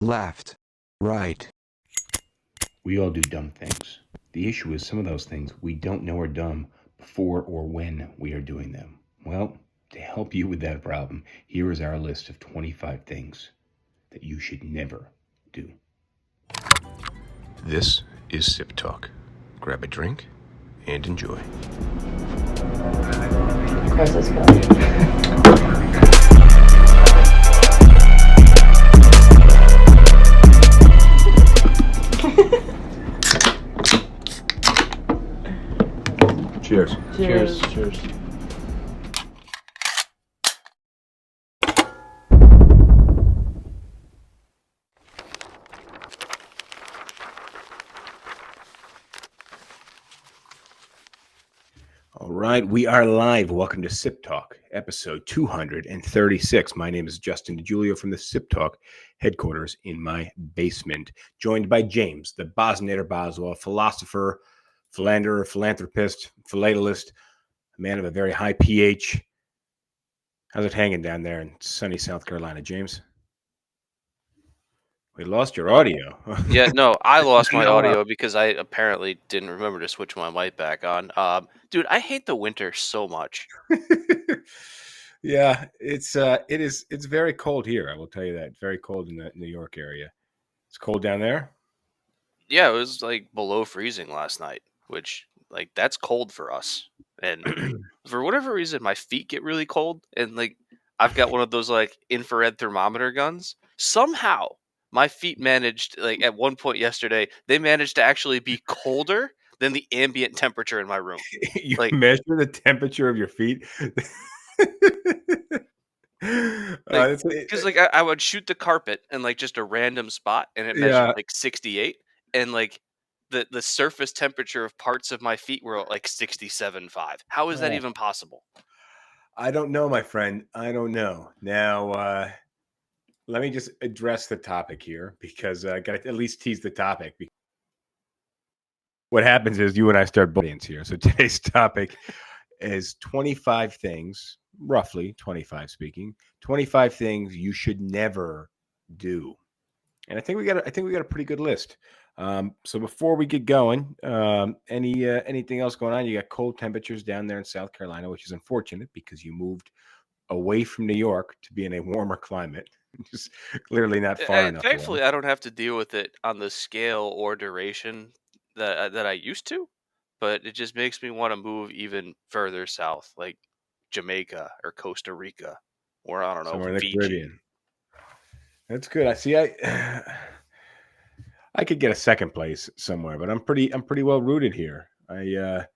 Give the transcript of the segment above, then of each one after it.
left, right. We all do dumb things. The issue is some of those things we don't know are dumb before or when we are doing them. Well, to help you with that problem, here is our list of 25 things that you should never do. This is SipTalk. Grab a drink and enjoy. Of course, let's go. Cheers. Cheers. Cheers. All right, we are live. Welcome to Sip Talk, episode 236. My name is Justin DiGiulio from the Sip Talk headquarters in my basement, joined by James, the Boswell, philosopher, philanderer, philanthropist, philatelist, a man of a very high pH. How's it hanging down there in sunny South Carolina, James? We lost your audio. Yeah, no, I lost my audio because I apparently didn't remember to switch my mic back on. Dude, I hate the winter so much. Yeah, it's very cold here. I will tell you that. It's very cold in the New York area. It's cold down there. Yeah, it was like below freezing last night, which like that's cold for us. And for whatever reason, my feet get really cold, and like I've got one of those like infrared thermometer guns. Somehow, my feet managed like at one point yesterday, they managed to actually be colder than the ambient temperature in my room. You Like, measure the temperature of your feet. because like I would shoot the carpet in like just a random spot, and it measured like 68, and like the surface temperature of parts of my feet were like 67.5. How is that even possible? I don't know, my friend. I don't know. Now, let me just address the topic here because I got to at least tease the topic. What happens is you and I start audience here. So today's topic is 25 things, roughly 25 speaking, 25 things you should never do. And I think we got a pretty good list. So before we get going, anything else going on? You got cold temperatures down there in South Carolina, which is unfortunate because you moved away from New York to be in a warmer climate. Just clearly not far enough. Thankfully, I don't have to deal with it on the scale or duration that I used to, but it just makes me want to move even further south, like Jamaica or Costa Rica, or I don't know, Somewhere in the Fiji. Caribbean. That's good. I see. I could get a second place somewhere, but I'm pretty well rooted here. I've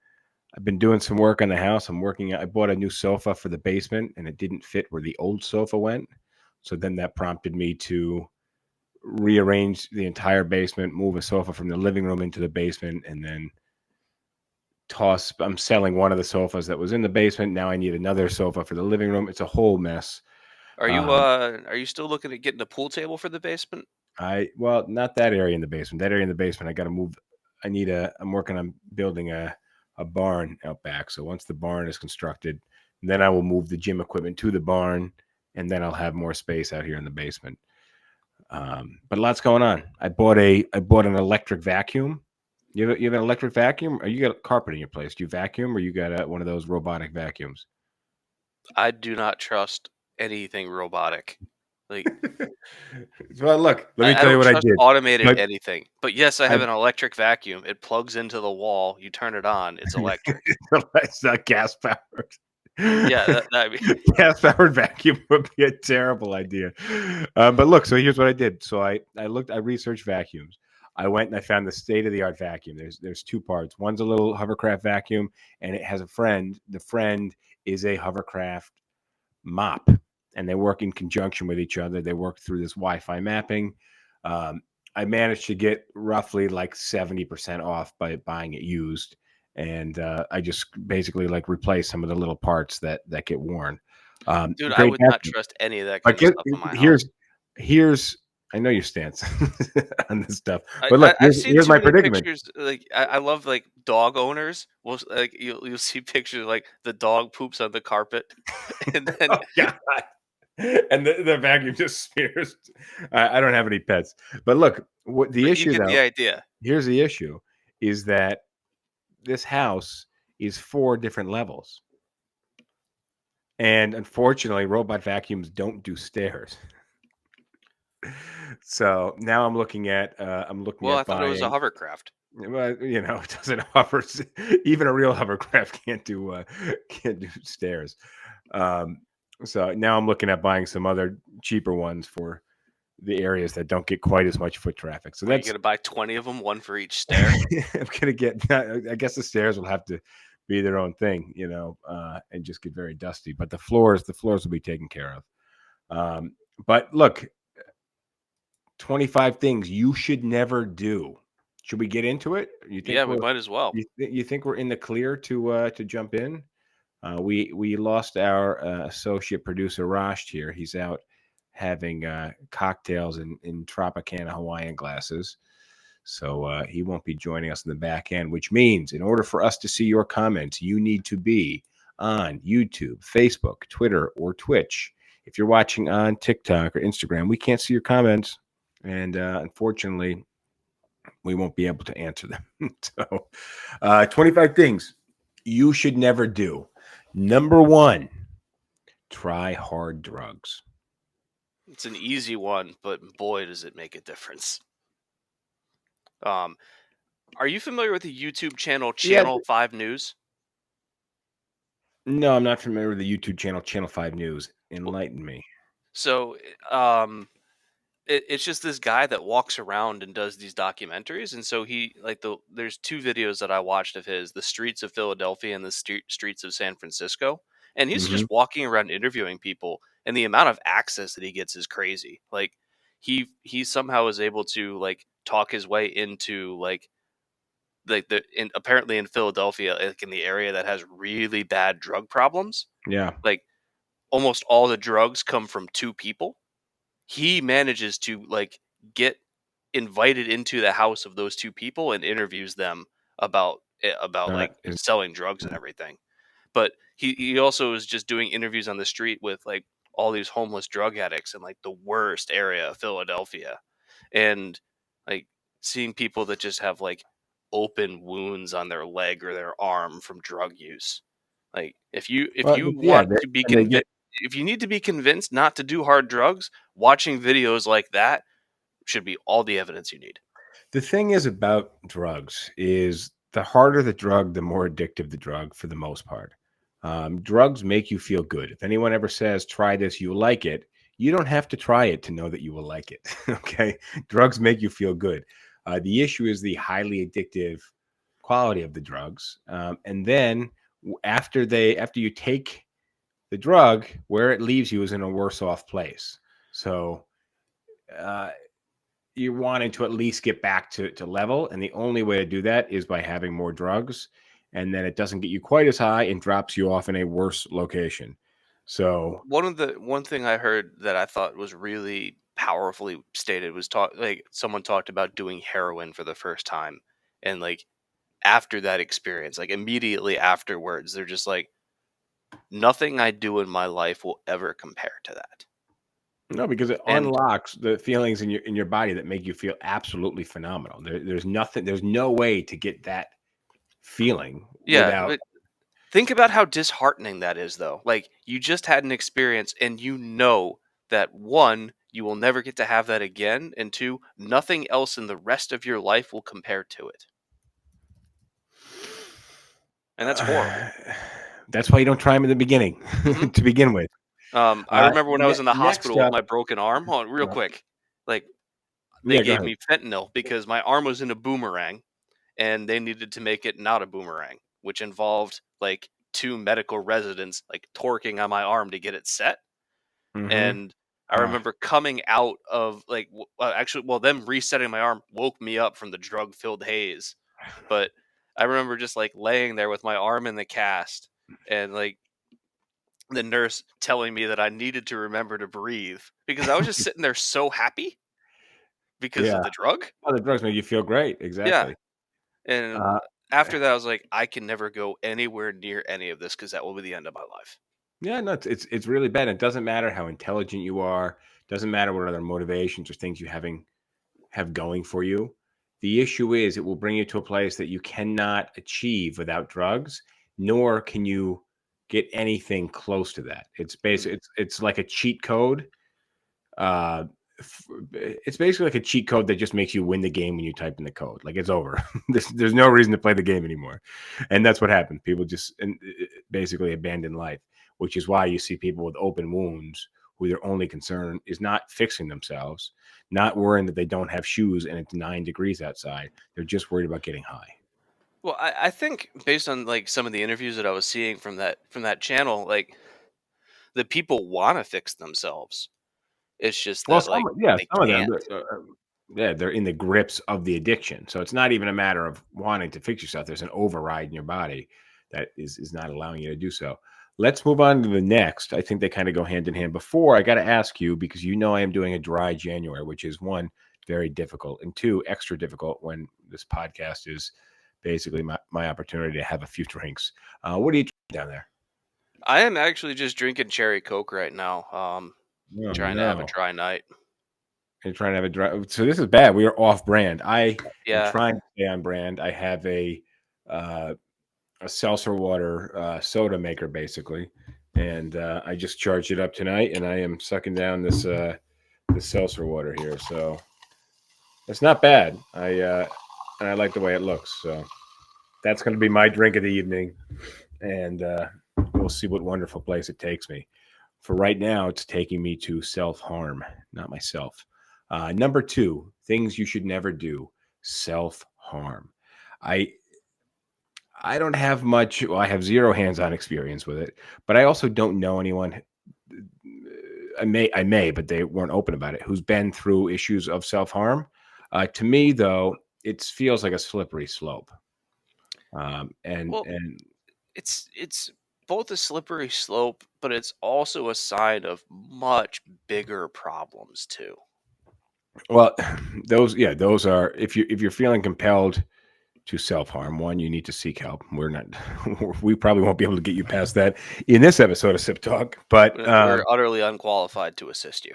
been doing some work on the house. I bought a new sofa for the basement, and it didn't fit where the old sofa went. So then that prompted me to rearrange the entire basement, move a sofa from the living room into the basement, and then I'm selling one of the sofas that was in the basement. Now I need another sofa for the living room. It's a whole mess. Are you still looking at getting a pool table for the basement? Well, not that area in the basement. That area in the basement, I got to move. I'm working on building a barn out back. So once the barn is constructed, then I will move the gym equipment to the barn, and then I'll have more space out here in the basement. But lots going on. I bought an electric vacuum. You have an electric vacuum, or you got carpet in your place? Do you vacuum, or you got one of those robotic vacuums? I do not trust anything robotic. Like, well, look, let me I tell you don't what I trust did. automated anything. But yes, I have an electric vacuum. It plugs into the wall. You turn it on. It's electric. It's not gas powered. Yeah, gas-powered vacuum would be a terrible idea. But look, so here's what I did. So I researched vacuums. I went and I found the state-of-the-art vacuum. There's two parts. One's a little hovercraft vacuum, and it has a friend. The friend is a hovercraft mop, and they work in conjunction with each other. They work through this Wi-Fi mapping. I managed to get roughly like 70% off by buying it used. And I just basically like replace some of the little parts that get worn. dude, I would not trust any of that kind of stuff in my house. Here's I know your stance on this stuff, but look, I've seen here's too my many predicament. pictures. Like I love like dog owners. Will like you'll see pictures like the dog poops on the carpet, and then and the vacuum just smears. I don't have any pets, but look, what the But you issue get the though? idea. Here's the issue: is that this house is 4 different levels, and unfortunately, robot vacuums don't do stairs. So now I'm looking Well, I at thought it was a buying. hovercraft. Well, it doesn't offer. Even a real hovercraft can't do stairs. Um, so now I'm looking at buying some other cheaper ones for the areas that don't get quite as much foot traffic. So Were you that's gonna buy 20 of them, one for each stair? I'm gonna get. I guess the stairs will have to be their own thing, and just get very dusty. But the floors will be taken care of. But look, 25 things you should never do. Should we get into it? You Yeah, think we we're might as well. you think we're in the clear to jump in? We lost our associate producer Rosh here. He's out having cocktails in Tropicana Hawaiian glasses. So he won't be joining us in the back end, which means in order for us to see your comments, you need to be on YouTube, Facebook, Twitter, or Twitch. If you're watching on TikTok or Instagram, we can't see your comments. And unfortunately, we won't be able to answer them. So 25 things you should never do. Number 1, try hard drugs. It's an easy one, but boy, does it make a difference. Are you familiar with the YouTube channel Yeah. Channel 5 News? No, I'm not familiar with the YouTube channel Channel 5 News. Well, Enlighten me. So, it's just this guy that walks around and does these documentaries, and so there's 2 videos that I watched of his: the streets of Philadelphia and the streets of San Francisco, and he's Hmm. just walking around interviewing people, and the amount of access that he gets is crazy. Like he somehow is able to like talk his way into apparently in Philadelphia, like in the area that has really bad drug problems, Yeah. like almost all the drugs come from 2 people. He manages to like get invited into the house of those 2 people and interviews them about That like is, selling drugs and everything. But he also is just doing interviews on the street with like all these homeless drug addicts in like the worst area of Philadelphia, and like seeing people that just have like open wounds on their leg or their arm from drug use. Like if well, you yeah, want to be and they convinced, get if you need to be convinced not to do hard drugs, watching videos like that should be all the evidence you need. the thing is about drugs is the harder the drug, the more addictive the drug for the most part. Drugs make you feel good. If anyone ever says, try this, you like it, you don't have to try it to know that you will like it. Okay. Drugs make you feel good. The issue is the highly addictive quality of the drugs. And then after you take the drug, where it leaves you is in a worse off place. So, uh, you're wanting to at least get back to level. And the only way to do that is by having more drugs. And then it doesn't get you quite as high and drops you off in a worse location. So, One thing I heard that I thought was really powerfully stated was someone talked about doing heroin for the first time, and like after that experience, like immediately afterwards, they're just like, nothing I do in my life will ever compare to that. no, because it And unlocks the feelings in your body that make you feel absolutely phenomenal. There's no way to get that feeling yeah, without. but think about how disheartening that is, though. Like, you just had an experience, and you know that one, you will never get to have that again, and two, nothing else in the rest of your life will compare to it. And that's horrible. That's why you don't try them in the beginning Hmm. to begin with. I remember when I was in the Next hospital with up, my broken arm. Hold on, real uh, quick. Like, they yeah, go gave ahead. me fentanyl because my arm was in a boomerang, and they needed to make it not a boomerang, which involved like 2 medical residents like torquing on my arm to get it set. Hmm. And I remember coming out of like them resetting my arm woke me up from the drug filled haze. But I remember just like laying there with my arm in the cast, and like the nurse telling me that I needed to remember to breathe because I was just sitting there so happy because Yeah. of the drug. Oh, the drugs make you feel great. Yeah. Exactly. And Uh, after that, I was like, I can never go anywhere near any of this because that will be the end of my life. Yeah, no, it's really bad. It doesn't matter how intelligent you are. Doesn't matter what other motivations or things you have going for you. The issue is it will bring you to a place that you cannot achieve without drugs, nor can you get anything close to that. It's Mm. basically it's like a cheat code. Uh, it's basically like a cheat code that just makes you win the game when you type in the code. Like it's over. There's no reason to play the game anymore, and that's what happened. People just basically abandon life, which is why you see people with open wounds who their only concern is not fixing themselves, not worrying that they don't have shoes and it's 9 degrees outside. They're just worried about getting high. Well, I think based on like some of the interviews that I was seeing from that channel, like the people want to fix themselves. It's just Well, that like they some of them, can't. yeah, they're in the grips of the addiction. So it's not even a matter of wanting to fix yourself. There's an override in your body that is not allowing you to do so. Let's move on to the next. I think they kind of go hand in hand. Before, I got to ask you, because you know I am doing a dry January, which is one, very difficult, and two, extra difficult when this podcast is basically my opportunity to have a few drinks. What are you drinking down there? I am actually just drinking cherry Coke right now. Oh, Trying to have a no. dry night. And trying to have a dry. So this is bad. We are off brand. I am Yeah. trying to stay on brand. I have uh, a seltzer water soda maker basically, and I just charged it up tonight, and I am sucking down this seltzer water here. So it's not bad. And I like the way it looks. So that's going to be my drink of the evening, and we'll see what wonderful place it takes me. For right now, it's taking me to self harm, not myself. Number two, things you should never do: self harm. I I don't have much. Well, I have zero hands on experience with it, but I also don't know anyone. I may, but they weren't open about it. Who's been through issues of self harm? To me, though, it feels like a slippery slope. And Well, and it's both a slippery slope, but it's also a sign of much bigger problems too. well, those are if you're feeling compelled to self-harm, one, you need to seek help. We're not we probably won't be able to get you past that in this episode of Sip Talk, but We're utterly unqualified to assist you.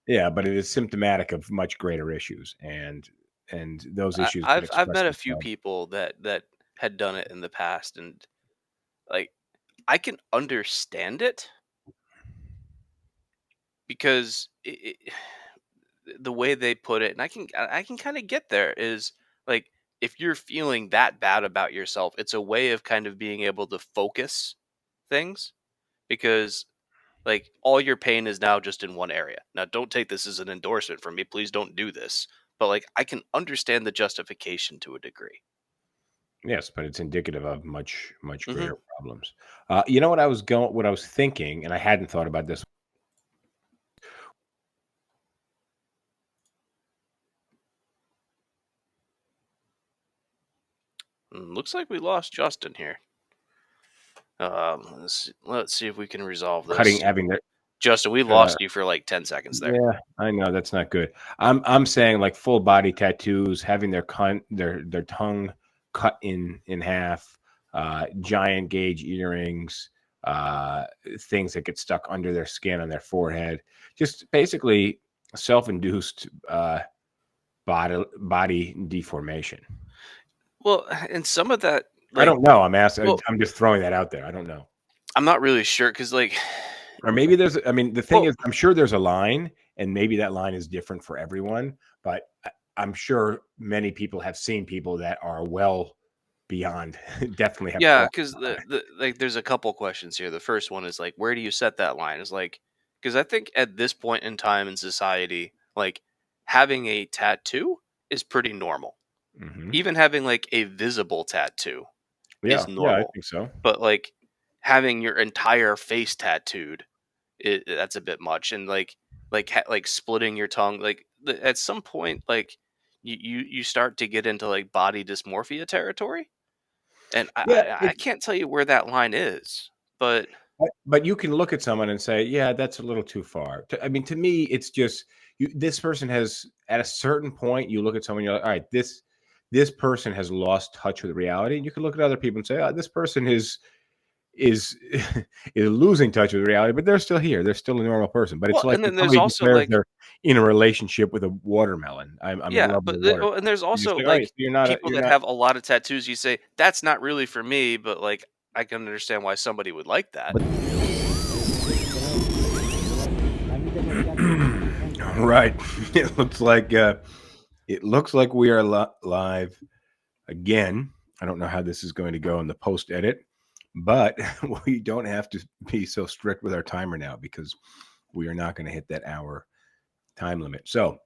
yeah, but it is symptomatic of much greater issues, and those I, issues that I've express met a few themselves. people that had done it in the past, and like I can understand it because the way they put it, and I can kind of get there is like if you're feeling that bad about yourself, it's a way of kind of being able to focus things because like all your pain is now just in one area. Now, don't take this as an endorsement from me. Please don't do this. But like I can understand the justification to a degree. Yes, but it's indicative of much Hmm. greater problems. You know what I was thinking, and I hadn't thought about this. Looks like we lost Justin here. Let's see if we can resolve Cutting, this. having that. Justin, we Uh, lost you for like 10 seconds there. yeah, I know that's not good. I'm saying like full body tattoos, having their tongue cut in half, giant gauge earrings, things that get stuck under their skin on their forehead, just basically self-induced body deformation. Well, and some of that, I like, don't know. I'm asking. well, I'm just throwing that out there. I don't know. I'm not really sure because, like, Or maybe there's. I mean, the thing well, is, I'm sure there's a line, and maybe that line is different for everyone. But I'm sure many people have seen people that are well beyond. Definitely have yeah, crossed because the line. like, there's a couple questions here. The first one is like, where do you set that line? Is like, because I think at this point in time in society, like, having a tattoo is pretty normal. Hmm. Even having like a visible tattoo is Yeah, yeah, I normal, think so. but like having your entire face tattooed, that's a bit much. And like splitting your tongue, like at some point, like you start to get into like body dysmorphia territory, and Yeah, I can't tell you where that line is, but but you can look at someone and say, "Yeah, that's a little too far." I mean, to me, it's just this person has at a certain point. You look at someone, you're like, "All right, this person has lost touch with reality." And you can look at other people and say, "Oh, this person is is losing touch with reality, but they're still here. They're still a normal person. But it's Well, like and when then there's somebody also declares like, they're in a relationship with a watermelon. I'm in yeah, love with but a watermelon. and there's You just also say, all right, like so you're not people you're that not. have a lot of tattoos. You say that's not really for me, but like I can understand why somebody would like that. But all right, it looks like we are live again. I don't know how this is going to go in the post edit, but we don't have to be so strict with our timer now because we are not going to hit that hour time limit. So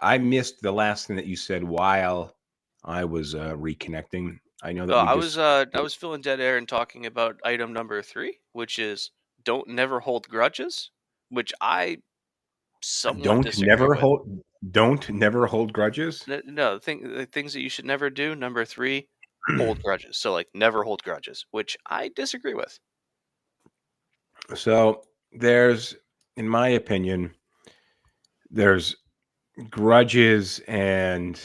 I missed the last thing that you said while I was reconnecting. I know that we just I was feeling dead air and talking about item number 3, which is don't never hold grudges, which I somewhat disagree with. don't never hold grudges. No, the things that you should never do. Number 3, hold grudges. So like never hold grudges, which I disagree with. So there's, in my opinion, there's grudges and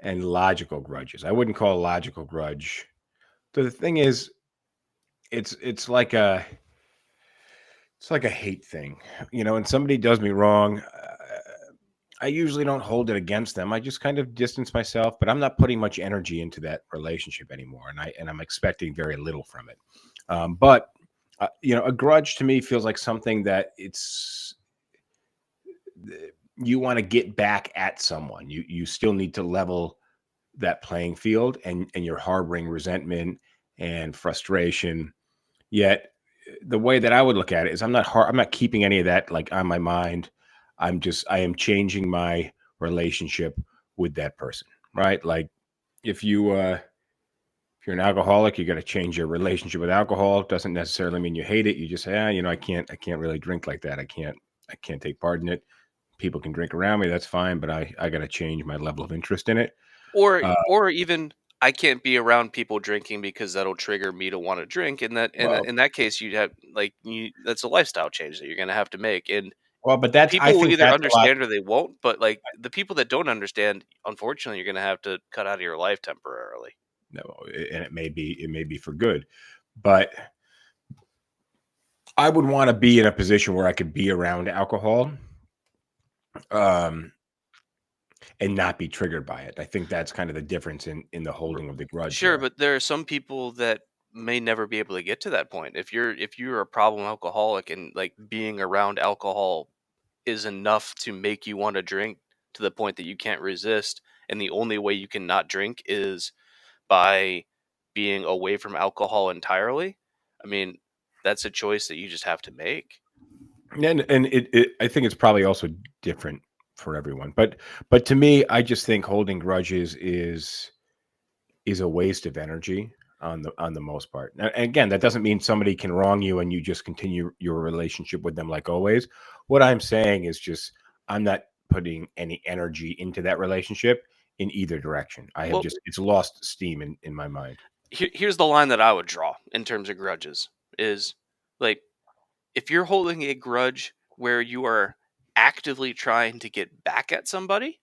logical grudges. I wouldn't call a logical grudge. So the thing is, it's like a hate thing, when somebody does me wrong. I usually don't hold it against them. I just kind of distance myself, but I'm not putting much energy into that relationship anymore, and I'm expecting very little from it. But a grudge to me feels like something that you want to get back at someone. You still need to level that playing field, and you're harboring resentment and frustration. Yet the way that I would look at it is I'm not keeping any of that like on my mind. I am changing my relationship with that person, right? Like if you're an alcoholic, you got to change your relationship with alcohol. It doesn't necessarily mean you hate it. You just say, I can't really drink like that. I can't take part in it. People can drink around me. That's fine. But I got to change my level of interest in it. Uh, Or even I can't be around people drinking because that'll trigger me to want to drink. And that well, in that case, you'd have that's a lifestyle change that you're going to have to make. And but I people will think either that's a lot. understand or they won't. But like the people that don't understand, unfortunately, you're going to have to cut out of your life temporarily. No, and it may be for good, but I would want to be in a position where I could be around alcohol, um, and not be triggered by it. I think that's kind of the difference in the holding of the grudge Sure, there. but there are some people that may never be able to get to that point. If you're a problem alcoholic and like being around alcohol is enough to make you want to drink to the point that you can't resist, and the only way you can not drink is by being away from alcohol entirely. I mean, that's a choice that you just have to make. And I think it's probably also different for everyone. But to me, I just think holding grudges is a waste of energy on the most part. And again, that doesn't mean somebody can wrong you and you just continue your relationship with them like always. What I'm saying is just I'm not putting any energy into that relationship in either direction. I have Well, just it's lost steam in my mind. here's the line that I would draw in terms of grudges is like if you're holding a grudge where you are actively trying to get back at somebody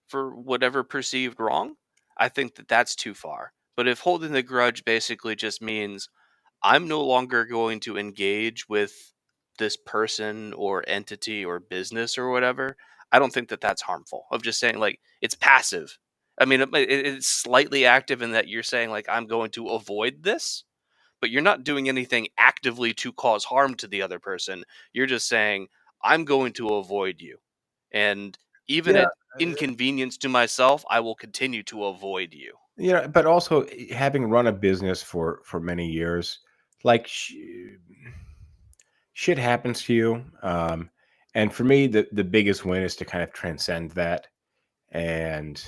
for whatever perceived wrong, I think that that's too far. But if holding the grudge basically just means I'm no longer going to engage with this person or entity or business or whatever, I don't think that that's harmful. Of just saying like it's passive. I mean, it's slightly active in that you're saying like I'm going to avoid this, but you're not doing anything actively to cause harm to the other person. You're just saying I'm going to avoid you, and even Yeah, at inconvenience to myself, I will continue to avoid you. but also having run a business for many years, like shit happens to you. And for me, the biggest win is to kind of transcend that. And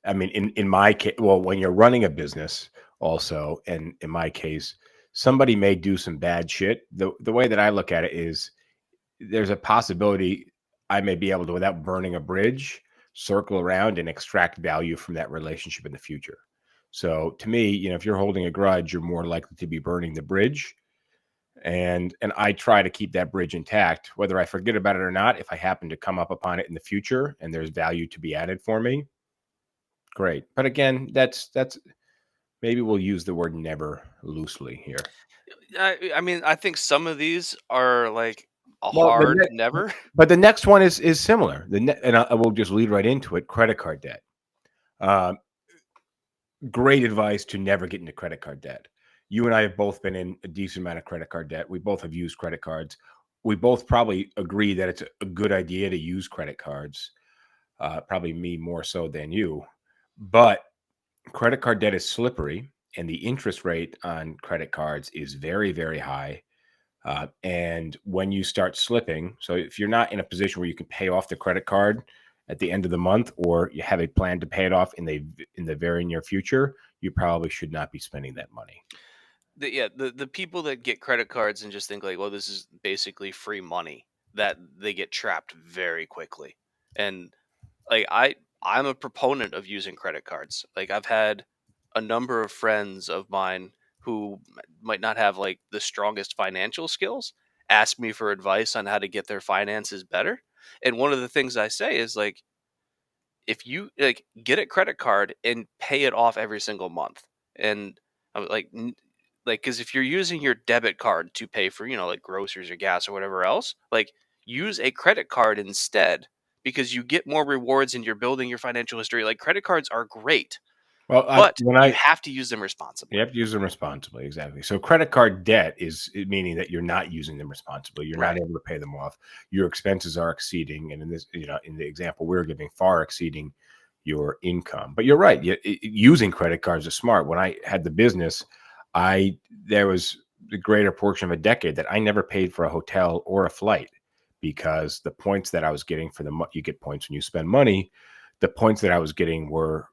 I mean, in my case, well, when you're running a business, also, and in my case, somebody may do some bad shit. The way that I look at it is, there's a possibility I may be able to, without burning a bridge, circle around and extract value from that relationship in the future. So to me, if you're holding a grudge, you're more likely to be burning the bridge, and I try to keep that bridge intact, whether I forget about it or not. If I happen to come up upon it in the future and there's value to be added for me, great. But again, that's maybe we'll use the word never loosely here. I mean, I think some of these are like a Well, hard never. but the next one is similar. And I will just lead right into it. Credit card debt. Um, Great advice to never get into credit card debt. You and I have both been in a decent amount of credit card debt. We both have used credit cards. We both probably agree that it's a good idea to use credit cards. Probably me more so than you. But credit card debt is slippery, and the interest rate on credit cards is very, very high. And when you start slipping, so if you're not in a position where you can pay off the credit card at the end of the month, or you have a plan to pay it off in the very near future, you probably should not be spending that money. The people that get credit cards and just think like, well, this is basically free money, that they get trapped very quickly. And like I'm a proponent of using credit cards. Like I've had a number of friends of mine who might not have like the strongest financial skills ask me for advice on how to get their finances better. And one of the things I say is like, if you like get a credit card and pay it off every single month, and I'm like because if you're using your debit card to pay for like groceries or gas or whatever else, like use a credit card instead, because you get more rewards and you're building your financial history. Like credit cards are great, Well, but when you I have to use them you responsibly. have to use them responsibly, exactly. So credit card debt is meaning that you're not using them responsibly. You're not Right. able to pay them off. Your expenses are exceeding, and in this, in the example we're giving, far exceeding your income. But you're right. Using credit cards is smart. When I had the business, I there was the greater portion of a decade that I never paid for a hotel or a flight because the points that I was getting for you get points when you spend money. The points that I was getting were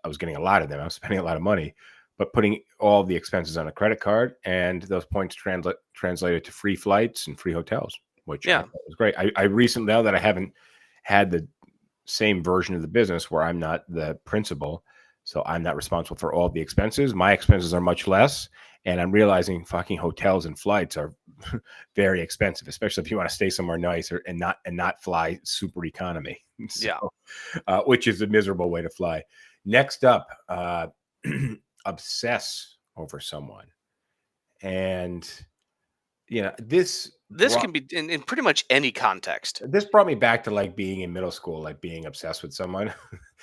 I was getting a lot of them. I was spending a lot of money, but putting all the expenses on a credit card, and those points translated to free flights and free hotels, which I Yeah. thought was great. I recently, now that I haven't had the same version of the business where I'm not the principal, so I'm not responsible for all the expenses. My expenses are much less, and I'm realizing fucking hotels and flights are very expensive, especially if you want to stay somewhere nice and not fly super economy. So, Yeah. which is a miserable way to fly. Next up, obsess over someone, and this This brought can be in pretty much any context. this brought me back to like being in middle school, like being obsessed with someone.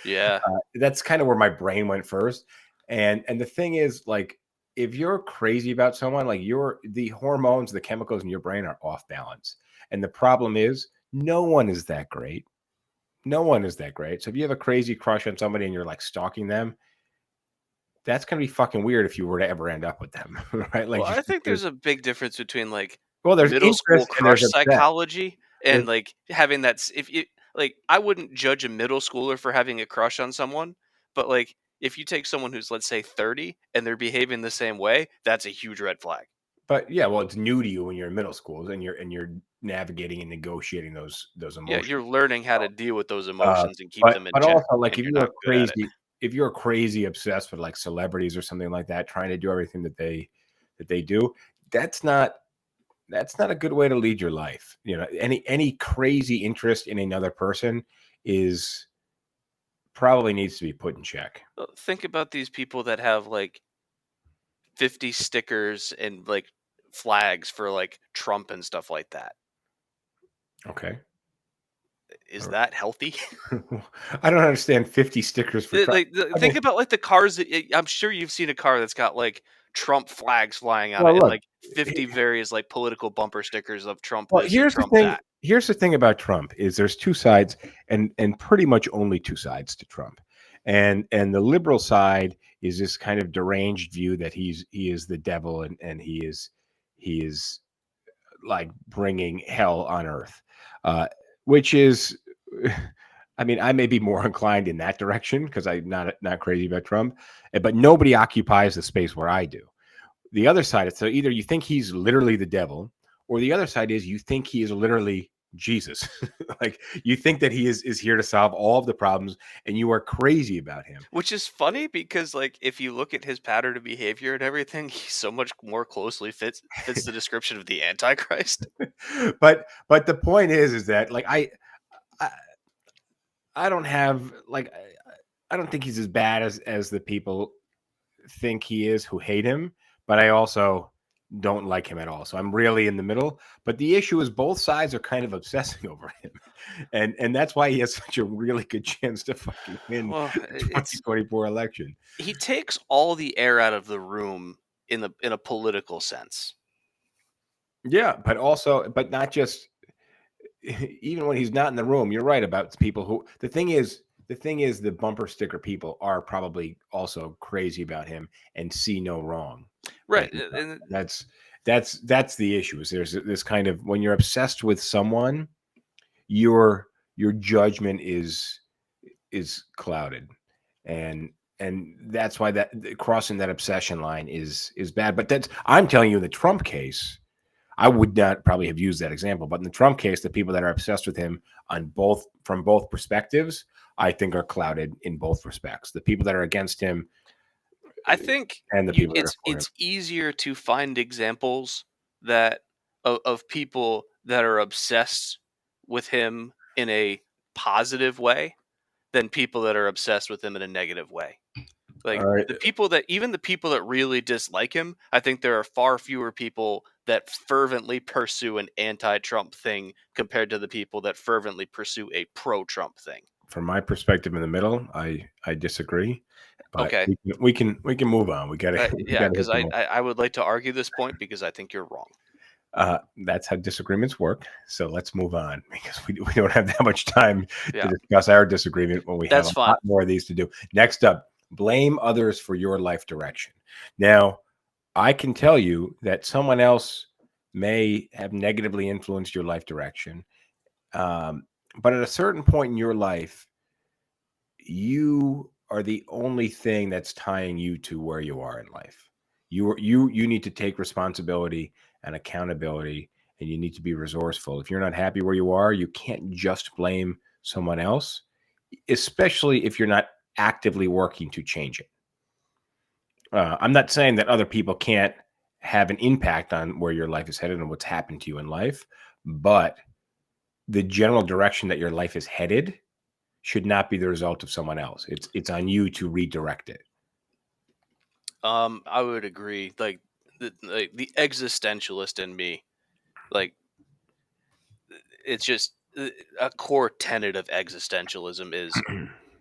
Yeah. That's kind of where my brain went first. And the thing is, like, if you're crazy about someone, like the hormones, the chemicals in your brain are off balance. And the problem is, no one is that great. No one is that great. So if you have a crazy crush on somebody and you're like stalking them, that's gonna be fucking weird if you were to ever end up with them, right? Well, Like, I just think because. there's a big difference between like Well, there's middle school interest and there's crush upset. psychology There's and like having that. If you like, I wouldn't judge a middle schooler for having a crush on someone, but like if you take someone who's, let's say, 30 and they're behaving the same way, that's a huge red flag. But yeah, well, it's new to you when you're in middle school and you're navigating and negotiating those Yeah, emotions. you're learning how to deal with those Uh, emotions and keep but them in but check, also, like, and you're not good at it. if you're crazy obsessed with like celebrities or something like that, trying to do everything that they do, that's not that's not a good way to lead your life. Any crazy interest in another person is probably needs to be put in check. Think about these people that have like 50 stickers and like flags for like Trump and stuff like that. Okay. Is All that healthy? right. I don't understand 50 stickers for Trump. I Think mean, about like the cars that I'm sure you've seen a car that's got like Trump flags flying on it well, and look. like 50 various like political bumper stickers of Trump Well, this or here's the Trump thing. that. Here's the thing about Trump is there's two sides, and pretty much only two sides to Trump, and the liberal side is this kind of deranged view that he is the devil, and he is like bringing hell on earth, uh, which is. I mean, I may be more inclined in that direction because I'm not crazy about Trump, but nobody occupies the space where I do. The other side is, so either you think he's literally the devil, or the other side is you think he is literally Jesus. Like, you think that he is here to solve all of the problems, and you are crazy about him. Which is funny because like if you look at his pattern of behavior and everything, he so much more closely fits the description of the Antichrist. But the point is that, like, I I don't have like I don't think he's as bad as the people think he is who hate him, but I also don't like him at all. So I'm really in the middle. But the issue is both sides are kind of obsessing over him, and that's why he has such a really good chance to fucking win Well, the 2024 election. he takes all the air out of the room in a political sense. Yeah, but not just even when he's not in the room. You're right about people who the thing is the bumper sticker people are probably also crazy about him and see no wrong. Right. And that's the issue. Is there's this kind of when you're obsessed with someone, your judgment is clouded, and that's why that crossing that obsession line is bad. But that's I'm telling you in the Trump case. I would not probably have used that example, but in the Trump case, the people that are obsessed with him from both perspectives, I think are clouded in both respects. The people that are against him, I think and the people that are for him. it's easier to find examples that of people that are obsessed with him in a positive way than people that are obsessed with him in a negative way. Like All right. the people that really dislike him, I think there are far fewer people that fervently pursue an anti-Trump thing compared to the people that fervently pursue a pro-Trump thing. From my perspective in the middle, I disagree. But Okay. we can move on. We got to Yeah, because I would like to argue this point because I think you're wrong. That's how disagreements work. So let's move on because we don't have that much time Yeah. to discuss our disagreement when we That's have a fine. lot more of these to do. Next up, blame others for your life direction. Now, I can tell you that someone else may have negatively influenced your life direction. But at a certain point in your life, you are the only thing that's tying you to where you are in life. You need to take responsibility and accountability, and you need to be resourceful. If you're not happy where you are, you can't just blame someone else, especially if you're not actively working to change it. I'm not saying that other people can't have an impact on where your life is headed and what's happened to you in life, but the general direction that your life is headed should not be the result of someone else. It's on you to redirect it. I would agree. Like the existentialist in me, like it's just a core tenet of existentialism is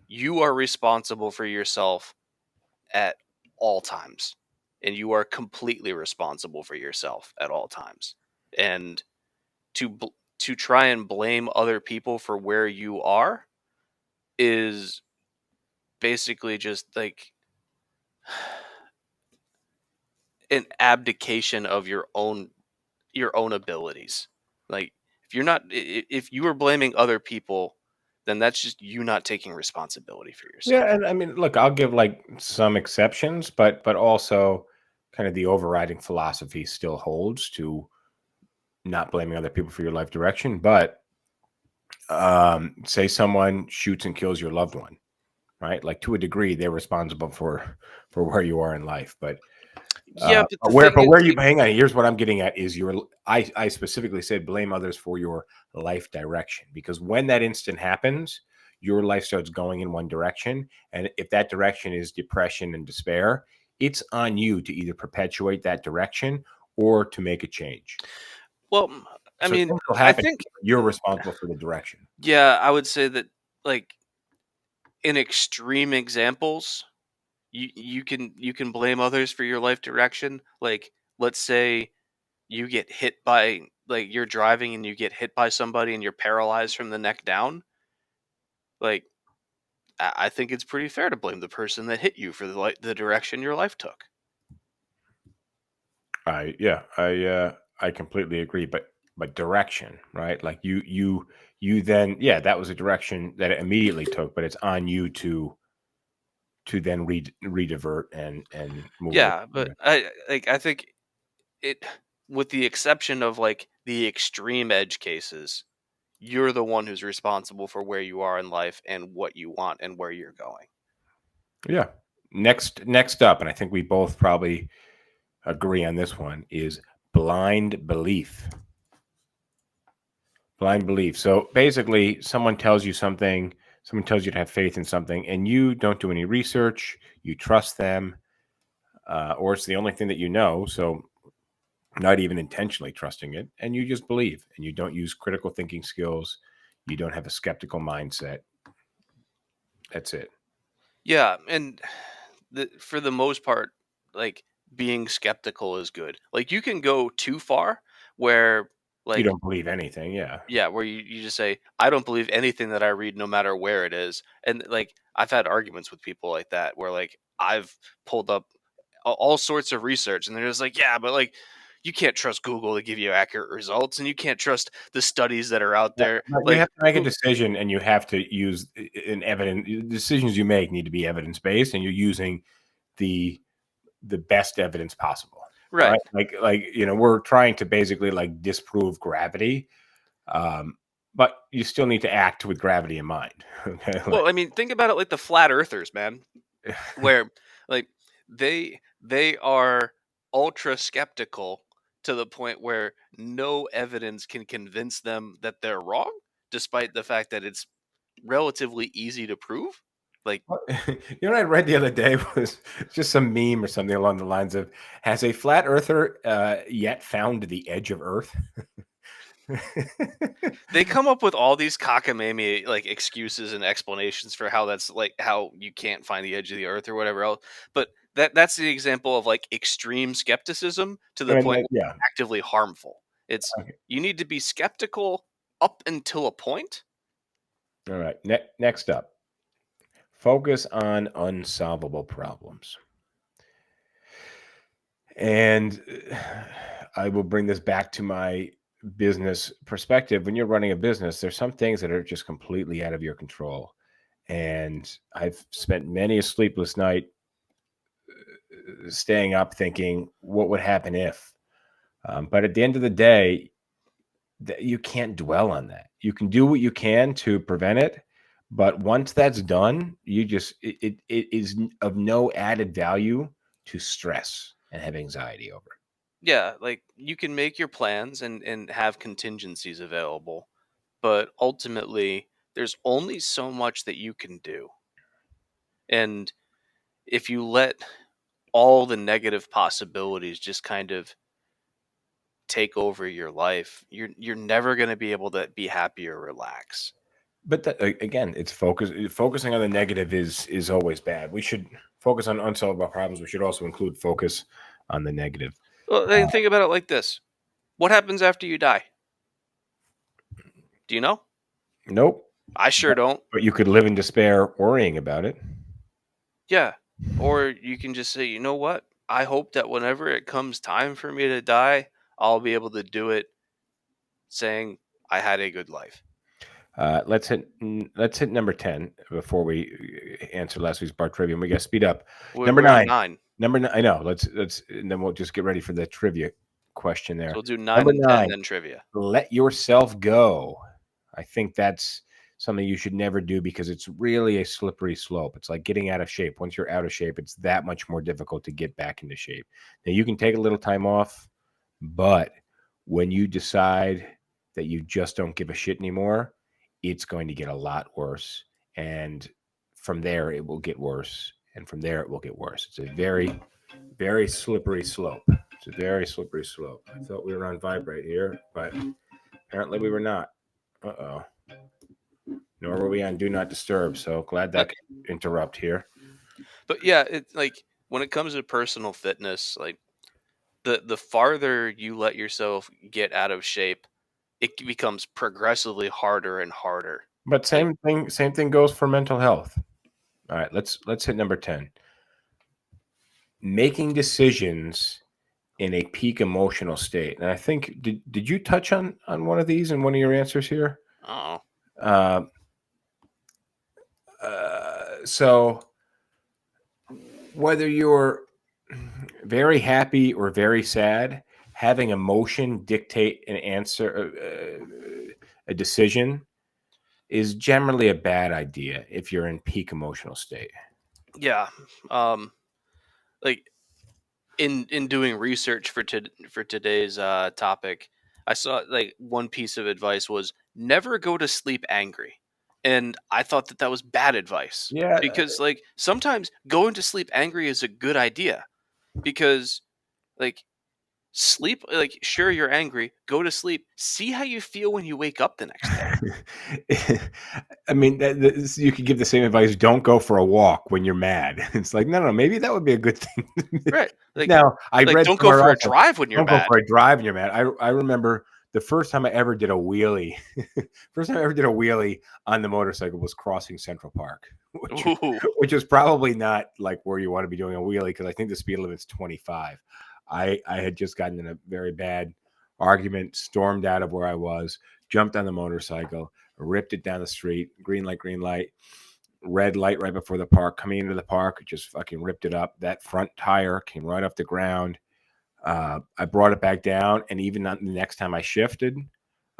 you are responsible for yourself at all times, and you are completely responsible for yourself at all times. And to try and blame other people for where you are is basically just like an abdication of your own abilities. Like if you are blaming other people, then that's just you not taking responsibility for yourself. Yeah, and I mean, look, I'll give like some exceptions, but also kind of the overriding philosophy still holds to not blaming other people for your life direction. But say someone shoots and kills your loved one, right? Like to a degree, they're responsible for where you are in life. But Yeah, but the where thing is, where you like, hang on, here's what I'm getting at is I specifically said blame others for your life direction, because when that instant happens, your life starts going in one direction, and if that direction is depression and despair, it's on you to either perpetuate that direction or to make a change. well, I So mean, things will I happen. think, You're responsible for the direction. yeah, I would say that, like, in extreme examples, you can blame others for your life direction. Like, let's say you get hit by, like, you're driving and you get hit by somebody and you're paralyzed from the neck down. Like, I think it's pretty fair to blame the person that hit you for the direction your life took. I completely agree, but direction, right? Like you then, yeah, that was a direction that it immediately took, but it's on you to then redivert and move away Yeah, from but it. I think it, with the exception of like the extreme edge cases, you're the one who's responsible for where you are in life and what you want and where you're going. Yeah. Next up, and I think we both probably agree on this one, is blind belief. Blind belief. So basically, someone tells you something, someone tells you to have faith in something, and you don't do any research, you trust them, or it's the only thing that you know. So not even intentionally trusting it, and you just believe, and you don't use critical thinking skills. You don't have a skeptical mindset. That's it. Yeah, and for the most part, like being skeptical is good. Like you can go too far where You like don't believe anything. Yeah. yeah, where you just say, I don't believe anything that I read no matter where it is. And like I've had arguments with people like that where like I've pulled up all sorts of research and they're just like, yeah, but like you can't trust Google to give you accurate results and you can't trust the studies that are out Yeah, there. but you Like have to make a who- decision, and you have to use an evidence. Decisions you make need to be evidence based, and you're using the best evidence possible. right. Right? Like we're trying to basically like disprove gravity, but you still need to act with gravity in mind. Okay. Well, I mean, think about it like the flat earthers, man, where like they are ultra skeptical to the point where no evidence can convince them that they're wrong, despite the fact that it's relatively easy to prove. Like, What I read the other day was just some meme or something along the lines of, "Has a flat earther yet found the edge of Earth?" they come up with all these cockamamie like excuses and explanations for how that's like how you can't find the edge of the earth or whatever else. But that's the example of like extreme skepticism to the And point where yeah. it's actively harmful. It's Okay. you need to be skeptical up until a point. All right. Next up, focus on unsolvable problems. And I will bring this back to my business perspective. When you're running a business, there's some things that are just completely out of your control. And I've spent many a sleepless night staying up thinking, what would happen if? But at the end of the day, you can't dwell on that. You can do what you can to prevent it. But once that's done, it is of no added value to stress and have anxiety over it. Yeah, like you can make your plans and have contingencies available, but ultimately there's only so much that you can do. And if you let all the negative possibilities just kind of take over your life, you're never going to be able to be happy or relax. But again, it's focusing on the negative is always bad. We should focus on unsolvable problems. We should also include focus on the negative. Well, then think about it like this: what happens after you die? Do you know? Nope. I sure don't. But you could live in despair worrying about it. Yeah, or you can just say, you know what? I hope that whenever it comes time for me to die, I'll be able to do it saying I had a good life. Let's hit number 10 before we answer last week's bar trivia. And we got to speed up. Number We're on 9. 9, Number 9. I know. Let's and then we'll just get ready for the trivia question so there. we'll do 9 Number and 10, 9. then trivia. Let yourself go. I think that's something you should never do because it's really a slippery slope. It's like getting out of shape. Once you're out of shape, it's that much more difficult to get back into shape. Now, you can take a little time off, but when you decide that you just don't give a shit anymore, it's going to get a lot worse. And from there, it will get worse. And from there, it will get worse. It's a very, very slippery slope. It's a very slippery slope. I thought we were on vibrate here, but apparently we were not. Uh-oh. Nor were we on do not disturb. So glad that could interrupt here. But yeah, it's like when it comes to personal fitness, like the farther you let yourself get out of shape, it becomes progressively harder and harder. But Like, same thing goes for mental health. All right, let's hit number 10. Making decisions in a peak emotional state. And I think did you touch on one of these in one of your answers here? oh, Uh, so whether you're very happy or very sad, having emotion dictate an answer, a decision, is generally a bad idea if you're in peak emotional state. yeah. Like in doing research for for today's topic, I saw like one piece of advice was never go to sleep angry, and I thought that was bad advice Yeah, because like sometimes going to sleep angry is a good idea because like Sleep, like, sure, you're angry. Go to sleep. See how you feel when you wake up the next day. I mean, you could give the same advice. Don't go for a walk when you're mad. It's like, no, maybe that would be a good thing. Right. Like, Now, I read don't go somewhere for a else, drive when you're don't go mad. for a drive when you're mad. I remember the first time I ever did a wheelie. First time I ever did a wheelie on the motorcycle was crossing Central Park, Ooh. which is probably not like where you want to be doing a wheelie because I think the speed limit's 25. I had just gotten in a very bad argument, stormed out of where I was, jumped on the motorcycle, ripped it down the street, green light, red light right before the park, coming into the park, just fucking ripped it up. That front tire came right off the ground. I brought it back down, and even the next time I shifted,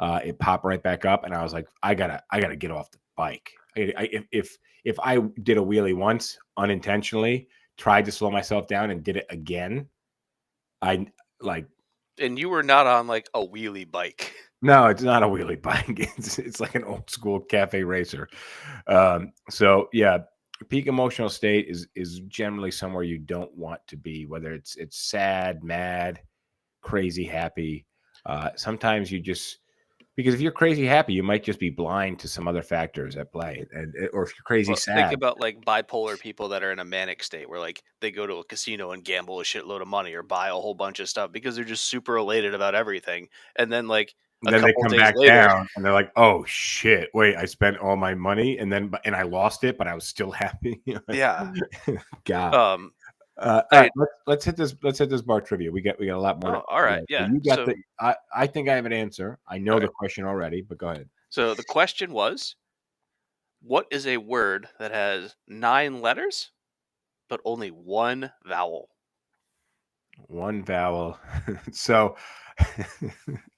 it popped right back up, and I was like, I gotta get off the bike. If I did a wheelie once unintentionally, tried to slow myself down and did it again, I like. And you were not on like a wheelie bike. No, it's not a wheelie bike. It's like an old school cafe racer. So yeah, peak emotional state is generally somewhere you don't want to be, whether it's sad, mad, crazy, happy. Sometimes you just because if you're crazy happy, you might just be blind to some other factors at play, or if you're crazy Well, think sad. about like bipolar people that are in a manic state where like they go to a casino and gamble a shitload of money or buy a whole bunch of stuff because they're just super elated about everything. And then like And a then they couple come days back later, down and they're like, "Oh shit! Wait, I spent all my money and I lost it, but I was still happy." yeah. God. Um All I right, let's hit this. Let's hit this bar trivia. We got a lot more. oh, all right, So yeah. you got the. So I think I have an answer. I know all the right. question already, but go ahead. So the question was, what is a word that has 9 letters but only one vowel? One vowel. So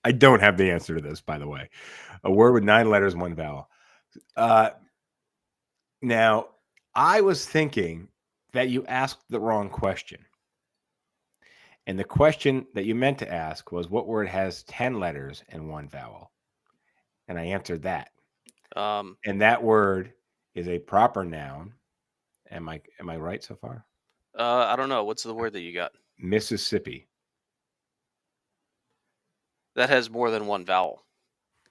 I don't have the answer to this, by the way. A word with 9 letters, one vowel. Uh, Now, I was thinking that you asked the wrong question. And the question that you meant to ask was what word has 10 letters and one vowel? And I answered that. Um And that word is a proper noun. Am I right so far? I don't know. What's the word that you got? Mississippi. That has more than one vowel.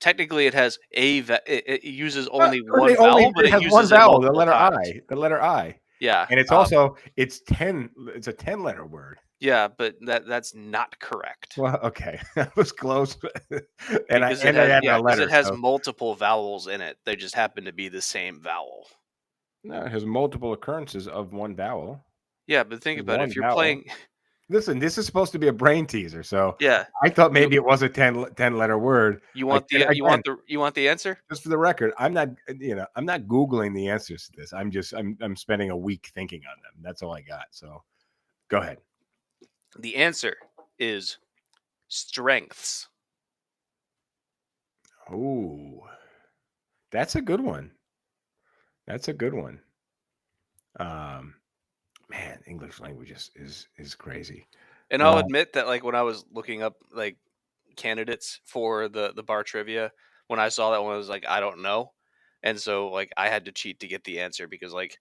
Technically, it has it uses only Or one vowel, but it it has one uses it vowel, the multiple letter times. I. The letter I. Yeah, And it's 10. It's a 10-letter word. yeah, but that's not correct Well, okay. That was close. and I because it added a because letter. it has So multiple vowels in it. They just happen to be the same vowel. no, it has multiple occurrences of one vowel. Yeah, but think There's about it. one If you're vowel. playing, Listen, this is supposed to be a brain teaser, so yeah, I thought you maybe it was a 10-letter word. you I want can the again, you want the answer? just for the record, I'm not googling the answers to this. I'm spending a week thinking on them. That's all I got. So go ahead. The answer is strengths. Oh, that's a good one. That's a good one. Um, Man, English language is crazy. And I'll Uh, admit that like when I was looking up like candidates for the bar trivia, when I saw that one, I was like, I don't know. And so like I had to cheat to get the answer because like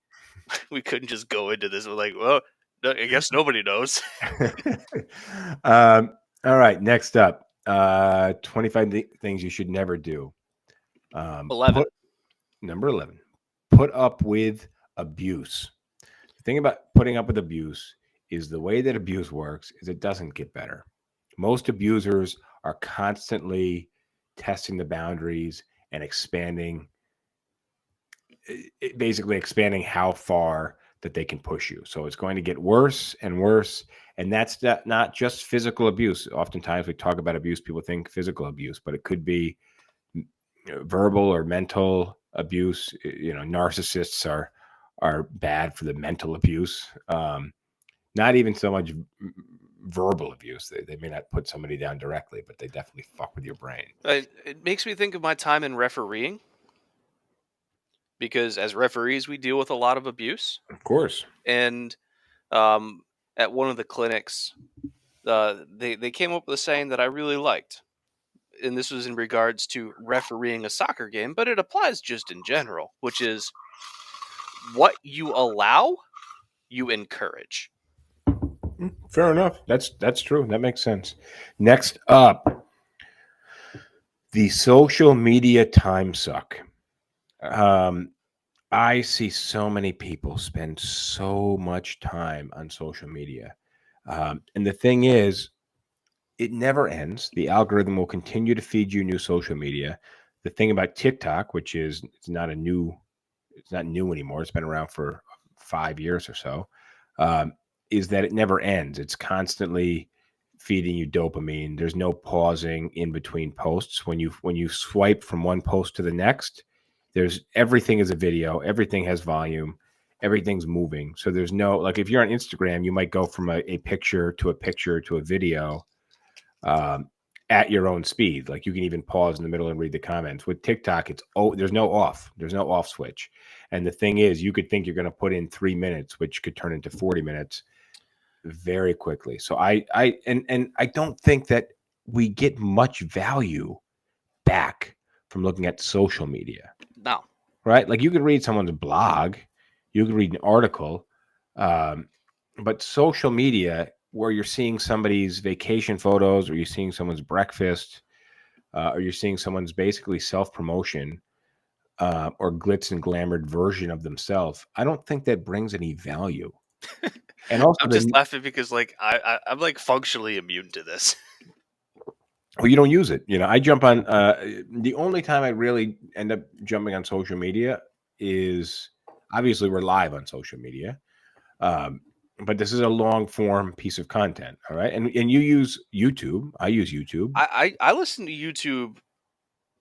we couldn't just go into this with like, well, I guess nobody knows. all right, next up, 25 things you should never do. 11. Number 11, put up with abuse. The thing about putting up with abuse is the way that abuse works is it doesn't get better. Most abusers are constantly testing the boundaries and basically expanding how far that they can push you. So it's going to get worse and worse. And that's not just physical abuse. Oftentimes we talk about abuse, people think physical abuse, but it could be verbal or mental abuse. Narcissists are bad for the mental abuse. Not even so much verbal abuse. They may not put somebody down directly, but they definitely fuck with your brain. It makes me think of my time in refereeing because as referees, we deal with a lot of abuse. Of course. And at one of the clinics, they came up with a saying that I really liked. And this was in regards to refereeing a soccer game, but it applies just in general, which is what you allow, you encourage. Fair enough. That's true. That makes sense. Next up, the social media time suck. I see so many people spend so much time on social media. And the thing is, it never ends. The algorithm will continue to feed you new social media. The thing about TikTok, which is it's not new anymore. It's been around for 5 years or so. Is that it never ends. It's constantly feeding you dopamine. There's no pausing in between posts. When you swipe from one post to the next, there's everything is a video. Everything has volume. Everything's moving. So there's no like if you're on Instagram, you might go from a picture to a video at your own speed. Like you can even pause in the middle and read the comments. With TikTok, there's no off switch. And the thing is, you could think you're going to put in 3 minutes, which could turn into 40 minutes very quickly. So I don't think that we get much value back from looking at social media. No. Right? Like you could read someone's blog, you could read an article, but social media where you're seeing somebody's vacation photos or you're seeing someone's breakfast or you're seeing someone's basically self-promotion or glitz and glamored version of themselves, I don't think that brings any value. And also I'm just laughing because like I'm like functionally immune to this. Well, you don't use it. I jump on the only time I really end up jumping on social media is obviously we're live on social media. But this is a long form piece of content. All right. And you use YouTube. I use YouTube. I listen to YouTube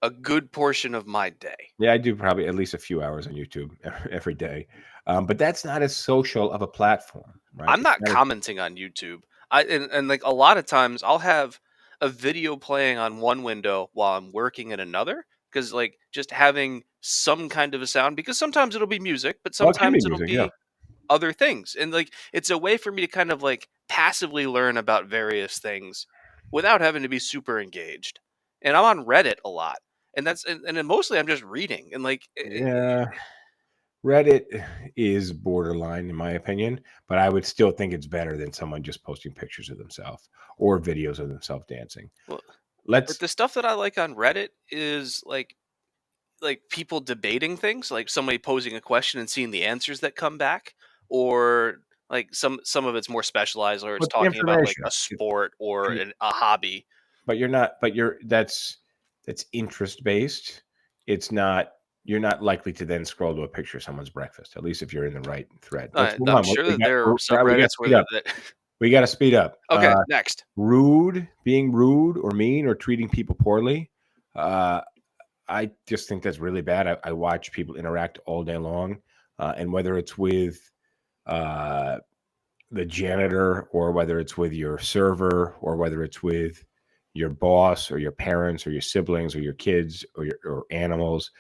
a good portion of my day. Yeah, I do probably at least a few hours on YouTube every day. But that's not as social of a platform, right? I'm not commenting on YouTube. And like a lot of times I'll have a video playing on one window while I'm working in another. Because like just having some kind of a sound, because sometimes it'll be music, but Well, it can be sometimes it'll music, be yeah. other things. And like it's a way for me to kind of like passively learn about various things without having to be super engaged. And I'm on Reddit a lot. And then mostly I'm just reading and like Yeah. Reddit is borderline, in my opinion, but I would still think it's better than someone just posting pictures of themselves or videos of themselves dancing. well, Let's the stuff that I like on Reddit is like people debating things, like somebody posing a question and seeing the answers that come back, or like some of it's more specialized, or it's what's talking about like information? a sport or a hobby. But you're not. But that's interest based. It's not. You're not likely to then scroll to a picture of someone's breakfast. At least if you're in the right thread. Let's move I'm on. sure We that got, there are we got to subreddits speed where up. that. We got to speed up. Okay, next. Being rude or mean or treating people poorly. I just think that's really bad. I watch people interact all day long, and whether it's with the janitor or whether it's with your server or whether it's with your boss or your parents or your siblings or your kids or animals,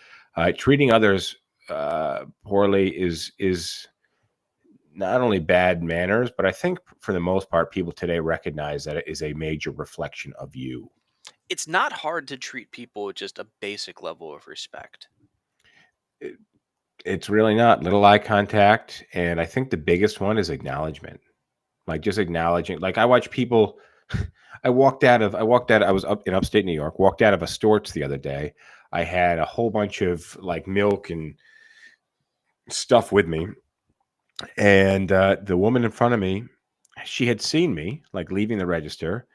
treating others poorly is not only bad manners, but I think for the most part, people today recognize that it is a major reflection of you. It's not hard to treat people with just a basic level of respect. It's really not. Little eye contact, and I think the biggest one is acknowledgement. Like just acknowledging. Like I watch people. I was up in upstate New York. Walked out of a Storts the other day. I had a whole bunch of like milk and stuff with me, and the woman in front of me, she had seen me like leaving the register,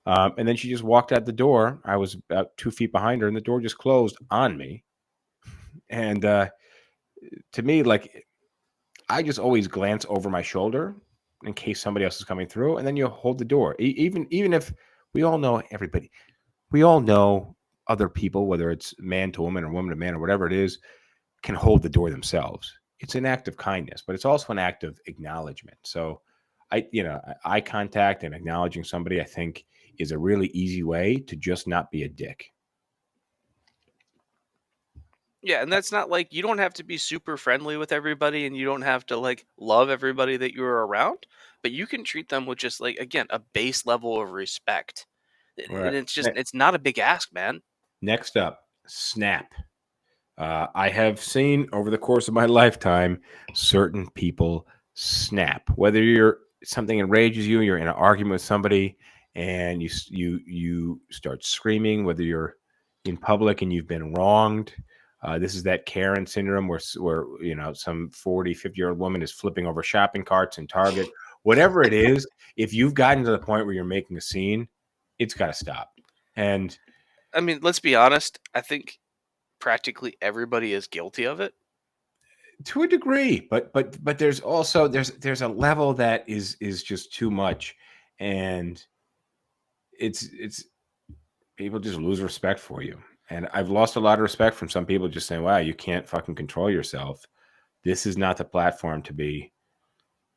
and then she just walked out the door. I was about 2 feet behind her, and the door just closed on me. And to me, like I just always glance over my shoulder in case somebody else is coming through, and then you hold the door. Even if we all know everybody, we all know other people, whether it's man to woman or woman to man or whatever it is, can hold the door themselves. It's an act of kindness, but it's also an act of acknowledgement. So, eye contact and acknowledging somebody, I think, is a really easy way to just not be a dick. Yeah, and that's not like you don't have to be super friendly with everybody and you don't have to like love everybody that you're around, but you can treat them with just like again a base level of respect. Right. And it's not a big ask, man. Next up, Snap. I have seen over the course of my lifetime certain people snap. Whether you're something enrages you, you're in an argument with somebody, and you start screaming, whether you're in public and you've been wronged. This is that Karen syndrome where some 40-50-year-old woman is flipping over shopping carts in Target. Whatever it is, if you've gotten to the point where you're making a scene, it's got to stop. And I mean, let's be honest. I think practically everybody is guilty of it. to a degree, but there's also there's a level that is just too much, and it's people just lose respect for you. And I've lost a lot of respect from some people just saying, wow, you can't fucking control yourself. This is not the platform to be.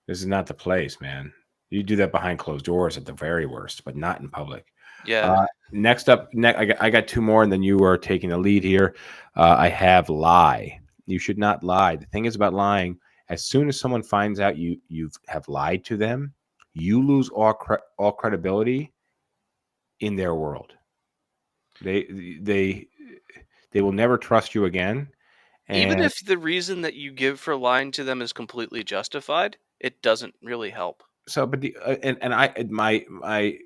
This is not the place, man. You do that behind closed doors at the very worst, but not in public. Yeah. Next up, I got two more, and then you are taking the lead here. I have lie. You should not lie. The thing is about lying, as soon as someone finds out you have lied to them, you lose all credibility in their world. They will never trust you again. Even And if the reason that you give for lying to them is completely justified, it doesn't really help. so, but my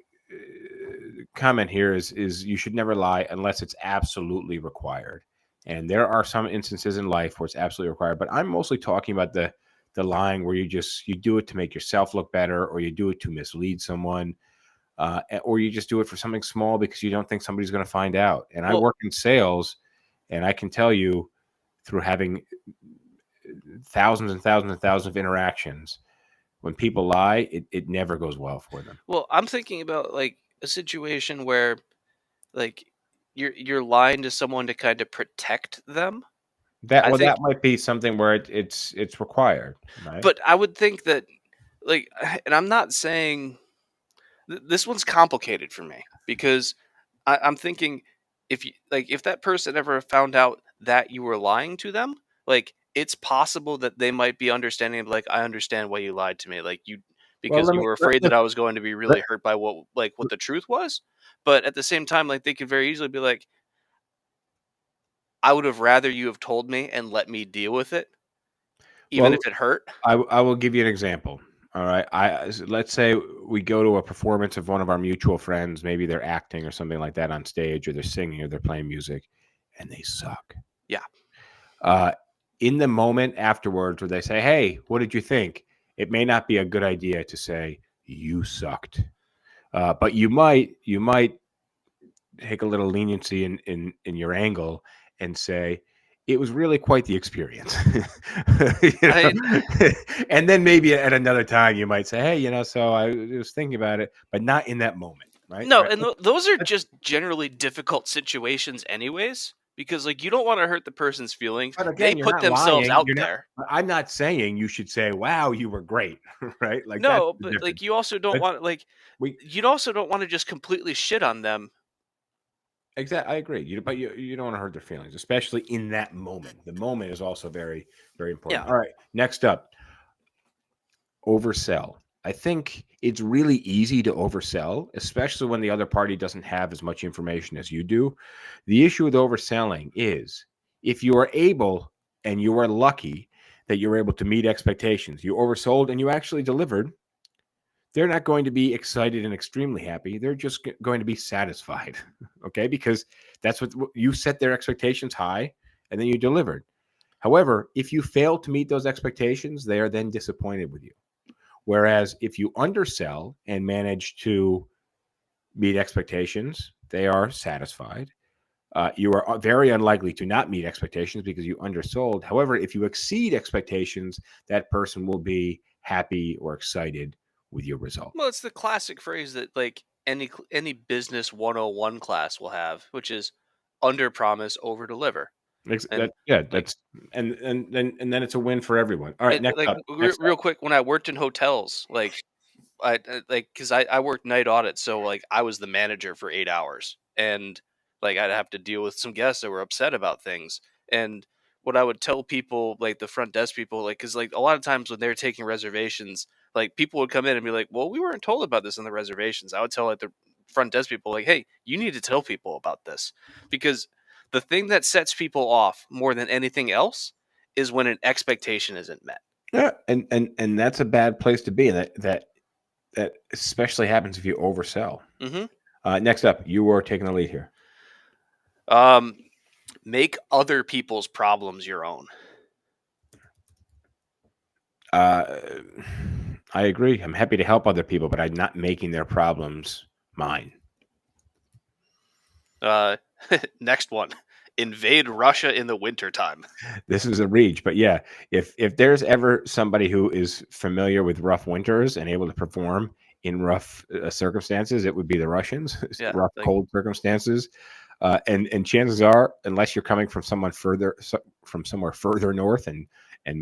comment here is you should never lie unless it's absolutely required. And there are some instances in life where it's absolutely required. But I'm mostly talking about the lying where you do it to make yourself look better, or you do it to mislead someone. Or you just do it for something small because you don't think somebody's going to find out. And I work in sales, and I can tell you through having thousands and thousands and thousands of interactions, when people lie, it never goes well for them. Well, I'm thinking about like a situation where like you're lying to someone to kind of protect them. That might be something where it's required, right? But I would think that like, and I'm not saying this one's complicated for me because I'm thinking if that person ever found out that you were lying to them, like it's possible that they might be understanding of like I understand why you lied to me, like you Well, because you were afraid that I was going to be let, really hurt by what the truth was. But at the same time, like they could very easily be like, I would have rather you have told me and let me deal with it, even well, if it hurt. I will give you an example. All right. Let's say we go to a performance of one of our mutual friends. Maybe they're acting or something like that on stage, or they're singing, or they're playing music, and they suck. Yeah. In the moment afterwards, where they say, "Hey, what did you think?" It may not be a good idea to say you sucked, but you might take a little leniency in your angle and say it was really quite the experience. And then maybe at another time you might say, hey, so I was thinking about it, but not in that moment, right? No, Right. and those are just generally difficult situations, anyways. Because like you don't want to hurt the person's feelings. But They again, you're put not themselves lying. out You're not. there. I'm not saying you should say, "Wow, you were great," right? Like that's No, the but like difference. you also don't Let's, want like we you also don't want to just completely shit on them. Exactly, I agree. But you don't want to hurt their feelings, especially in that moment. The moment is also very, very important. Yeah. All right, next up, oversell. I think it's really easy to oversell, especially when the other party doesn't have as much information as you do. The issue with overselling is if you are able and you are lucky that you're able to meet expectations, you oversold and you actually delivered, they're not going to be excited and extremely happy. They're just going to be satisfied. Okay. Because that's what you set their expectations high and then you delivered. However, if you fail to meet those expectations, they are then disappointed with you. Whereas if you undersell and manage to meet expectations, they are satisfied. You are very unlikely to not meet expectations because you undersold. However, if you exceed expectations, that person will be happy or excited with your result. Well, it's the classic phrase that like any business 101 class will have, which is under promise, over deliver. And like That's and then it's a win for everyone. All right, and next like up. Next up. real quick, when I worked in hotels, like like because I worked night audit, so like I was the manager for 8 hours, and like I'd have to deal with some guests that were upset about things. And what I would tell people, like the front desk people, like because like a lot of times when they're taking reservations, like people would come in and be like, "Well, we weren't told about this in the reservations." I would tell like the front desk people, like, "Hey, you need to tell people about this," because the thing that sets people off more than anything else is when an expectation isn't met. Yeah, and that's a bad place to be. That that especially happens if you oversell. Mm-hmm. Next up, you are taking the lead here. Make other people's problems your own. I agree. I'm happy to help other people, but I'm not making their problems mine. Next one. Invade Russia in the wintertime. This is a reach, but yeah, if there's ever somebody who is familiar with rough winters and able to perform in rough circumstances, it would be the Russians. Yeah, rough, cold circumstances, and chances are, unless you're coming from somewhere further north and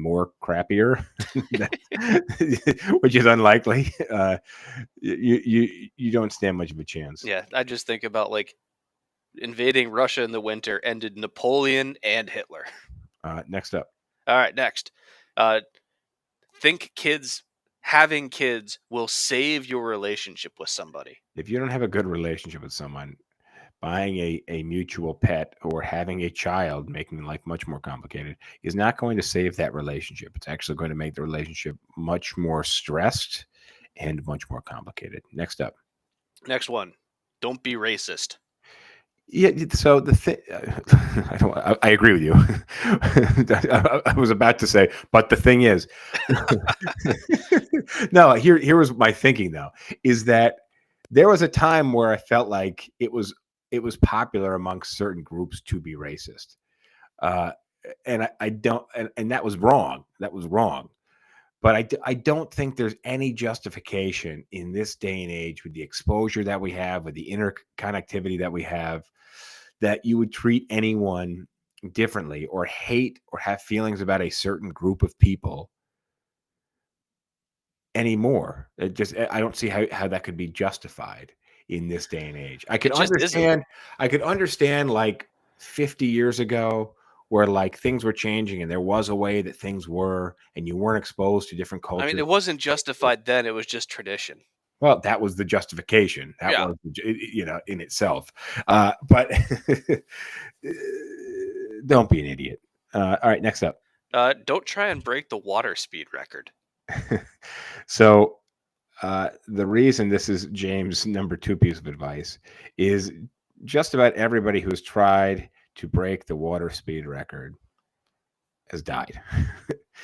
more crappier, which is unlikely, you don't stand much of a chance. Yeah, I just think about like invading Russia in the winter ended Napoleon and Hitler. Next up. All right, next. Think having kids will save your relationship with somebody. If you don't have a good relationship with someone, buying a mutual pet or having a child, making life much more complicated, is not going to save that relationship. It's actually going to make the relationship much more stressed and much more complicated. Next up. Next one. Don't be racist. Yeah, so the thing, I agree with you. I was about to say, but the thing is, no. Here was my thinking though, is that there was a time where I felt like it was popular amongst certain groups to be racist, and I don't, and that was wrong. That was wrong. But I don't think there's any justification in this day and age with the exposure that we have, with the interconnectivity that we have, that you would treat anyone differently or hate or have feelings about a certain group of people anymore. I don't see how that could be justified in this day and age. I could understand like 50 years ago where like things were changing and there was a way that things were and you weren't exposed to different cultures. I mean, it wasn't justified then, it was just tradition. Well, that was the justification. That Yeah. was, in itself. But don't be an idiot. All right, next up. Don't try and break the water speed record. So the reason this is James' number 2 piece of advice is just about everybody who's tried to break the water speed record has died.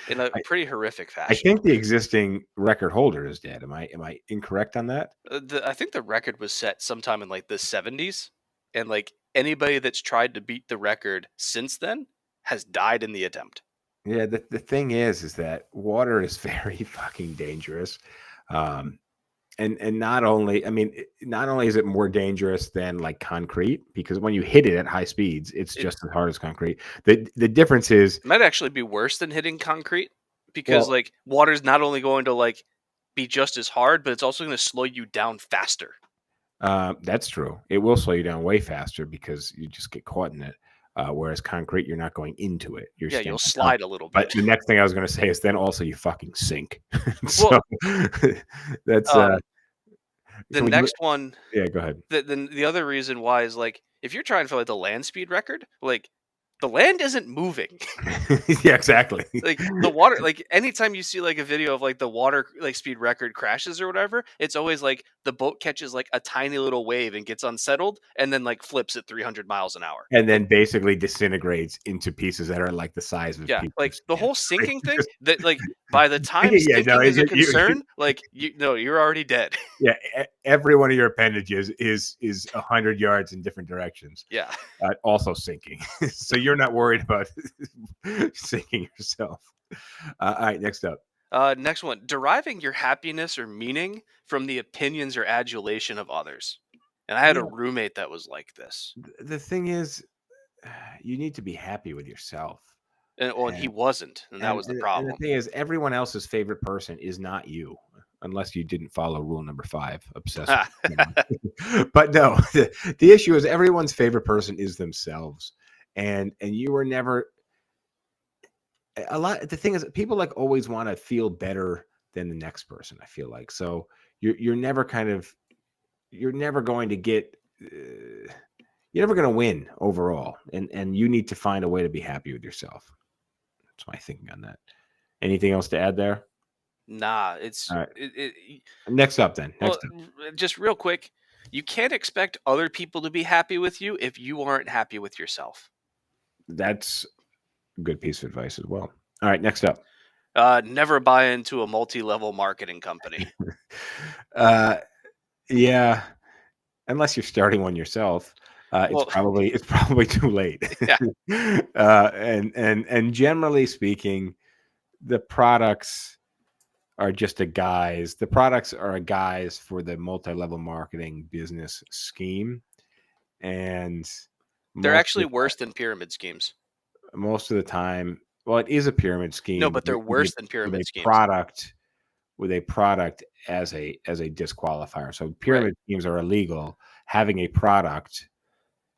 In a pretty horrific fashion. I think the existing record holder is dead. Am I incorrect on that? I think the record was set sometime in like the 70s, and like anybody that's tried to beat the record since then has died in the attempt. Yeah, the thing is that water is very fucking dangerous. And not only is it more dangerous than like concrete, because when you hit it at high speeds, it's just as hard as concrete. The difference is it might actually be worse than hitting concrete, because like water's not only going to like be just as hard, but it's also going to slow you down faster. That's true. It will slow you down way faster because you just get caught in it. Whereas concrete, you're not going into it. You'll slide a little bit. But the next thing I was going to say is then also you fucking sink. So that's the next one. Yeah, go ahead. Then the other reason why is like if you're trying for like the land speed record, like the land isn't moving. Yeah, exactly. Like the water, like anytime you see like a video of like the water like speed record crashes or whatever, it's always like the boat catches like a tiny little wave and gets unsettled and then like flips at 300 miles an hour. And then basically disintegrates into pieces that are like the size of like the whole sinking thing that like by the time sinking is a concern, like you're already dead. Yeah, every one of your appendages is 100 yards in different directions. Yeah. Also sinking. So you're not worried about sinking yourself. All right, next up. Next one, deriving your happiness or meaning from the opinions or adulation of others. And I had a roommate that was like this. The thing is, you need to be happy with yourself. And he wasn't, and that was the problem. And the thing is, everyone else's favorite person is not you, unless you didn't follow rule number 5, obsessive. But no, the issue is everyone's favorite person is themselves, and you were never. The thing is, people like always want to feel better than the next person. I feel like so you're never going to get. You're never going to win overall, and you need to find a way to be happy with yourself. That's my thinking on that. Anything else to add there? Nah, it's All right. it, Next up, then. well, Next up. just real quick, you can't expect other people to be happy with you if you aren't happy with yourself. That's a good piece of advice as well. All right. Next up. Never buy into a multi-level marketing company. Yeah. Unless you're starting one yourself, Well, it's probably too late. yeah. And generally speaking, the products are just a guise. The products are a guise for the multi-level marketing business scheme, and They're most actually of worse than pyramid schemes. most of the time, well, it is a pyramid scheme. No, but they're worse than pyramid schemes. With a product as a disqualifier. So Right. pyramid schemes are illegal. Having a product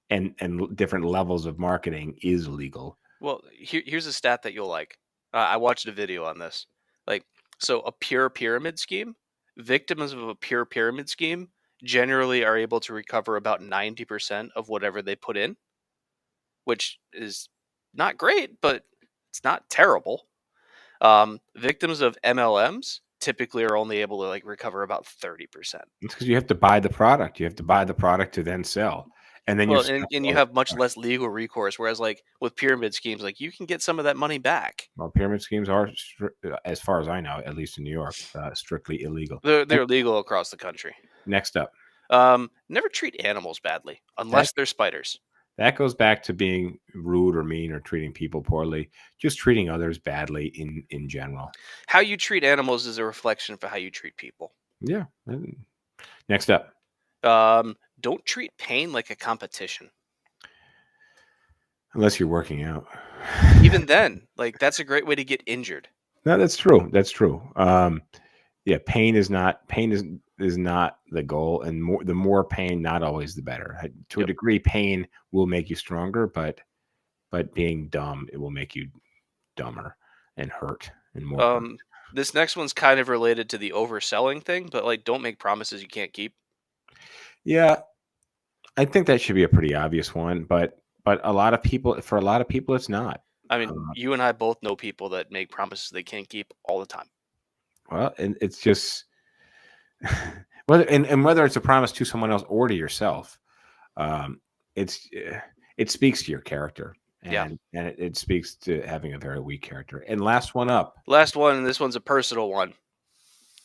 and different levels of marketing is legal. Well, here's a stat that you'll like. I watched a video on this. Like, so a pure pyramid scheme, victims of a pure pyramid scheme generally are able to recover about 90% of whatever they put in, which is not great, but it's not terrible. Victims of MLMs typically are only able to like recover about 30%. It's because you have to buy the product. You have to buy the product to then sell, and then Well, you're stuck and you with have much less legal recourse, whereas like with pyramid schemes, like you can get some of that money back. well, pyramid schemes are, as far as I know, at least in New York, strictly illegal. They're legal across the country. Next up, Never treat animals badly that unless they're spiders. that goes back to being rude or mean or treating people poorly, just treating others badly in general. How you treat animals is a reflection for how you treat people. Yeah. Next up, Don't treat pain like a competition. unless you're working out. Even then, like that's a great way to get injured. No, that's true. That's true. Yeah, pain is not the goal, and the more pain, not always the better. To a degree, pain will make you stronger, but being dumb, it will make you dumber and hurt and more. Hurt. This next one's kind of related to the overselling thing, but like don't make promises you can't keep. Yeah, I think that should be a pretty obvious one, but for a lot of people, it's not. I mean, you and I both know people that make promises they can't keep all the time. Well, and it's just whether it's a promise to someone else or to yourself, it speaks to your character, and it speaks to having a very weak character. And last one up, and this one's a personal one.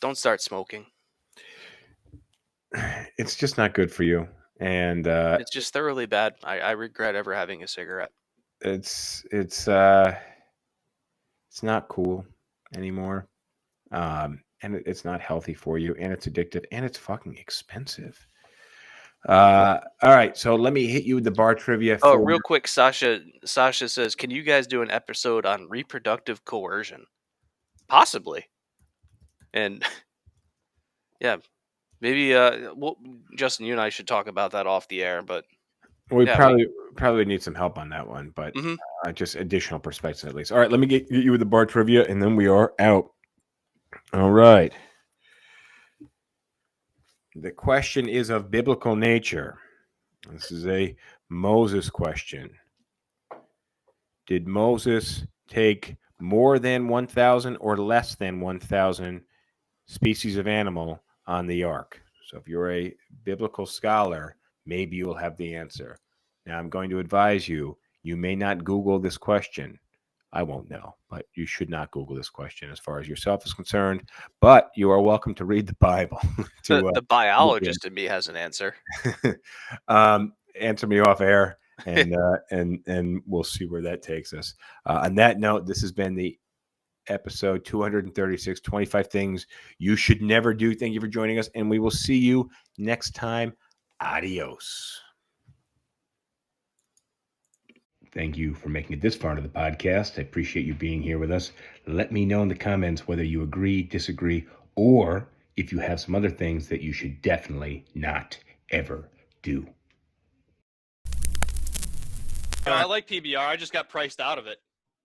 Don't start smoking. It's just not good for you, and it's just thoroughly bad. I regret ever having a cigarette. It's not cool anymore. And it's not healthy for you, and it's addictive, and it's fucking expensive. All right, so let me hit you with the bar trivia. Oh, real quick, Sasha says, "Can you guys do an episode on reproductive coercion?" Possibly. And yeah, maybe well, Justin, you and I should talk about that off the air, but we probably need some help on that one, but just additional perspectives at least. All right, let me get you with the bar trivia, and then we are out. All right. The question is of biblical nature. This is a Moses question. Did Moses take more than 1,000 or less than 1,000 species of animal on the ark? So if you're a biblical scholar, maybe you'll have the answer. Now, I'm going to advise you, you may not Google this question. I won't know, but you should not Google this question as far as yourself is concerned. But you are welcome to read the Bible. The biologist in me has an answer. Answer me off air, and we'll see where that takes us. On that note, this has been the episode 236, 25 things you should never do. Thank you for joining us, and we will see you next time. Adios. Thank you for making it this far to the podcast. I appreciate you being here with us. Let me know in the comments whether you agree, disagree, or if you have some other things that you should definitely not ever do. I like PBR. I just got priced out of it.